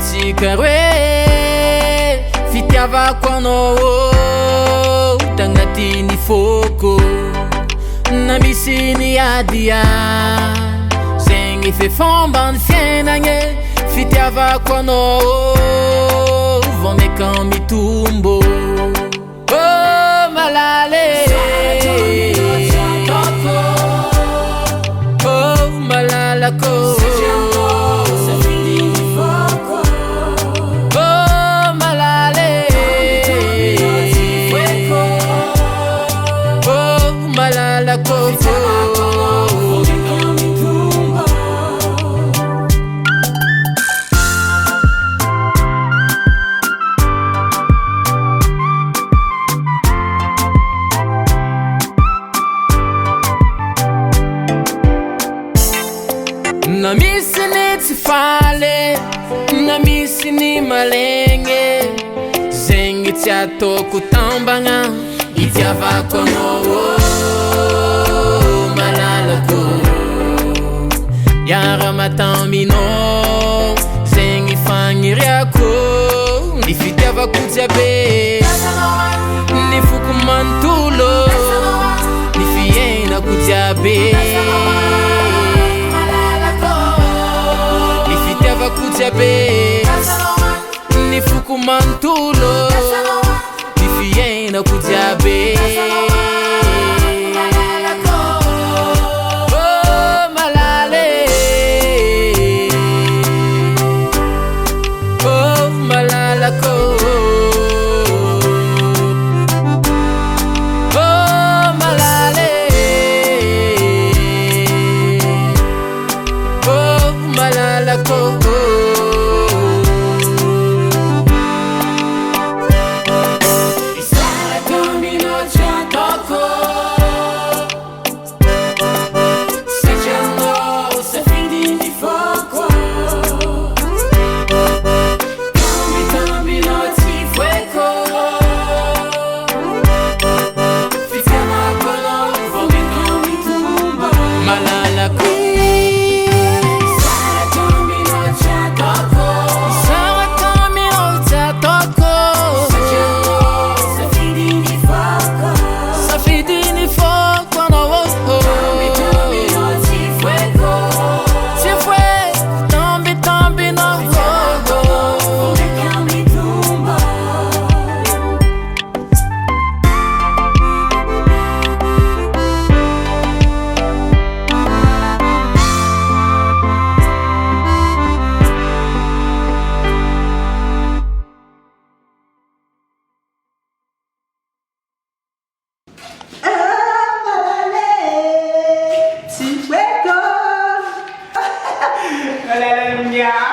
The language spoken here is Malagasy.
tsika roe fitiavako anao tagnatiny foko na misy niadia zegny fe fombany fiainagny fitiavako anao vao meka mitombo malale malalako na misy ny tsy faly na misy ny malegny zegny tsy ataoko tambagna itiavako anao malalako yara mataminao zegny fagniriako ny fitiavako jiaby ny foko manontolo ny fiainako jiaby kujabe ni fuku mantulo ni fiena kujabe malale malalako malale malalako Yeah.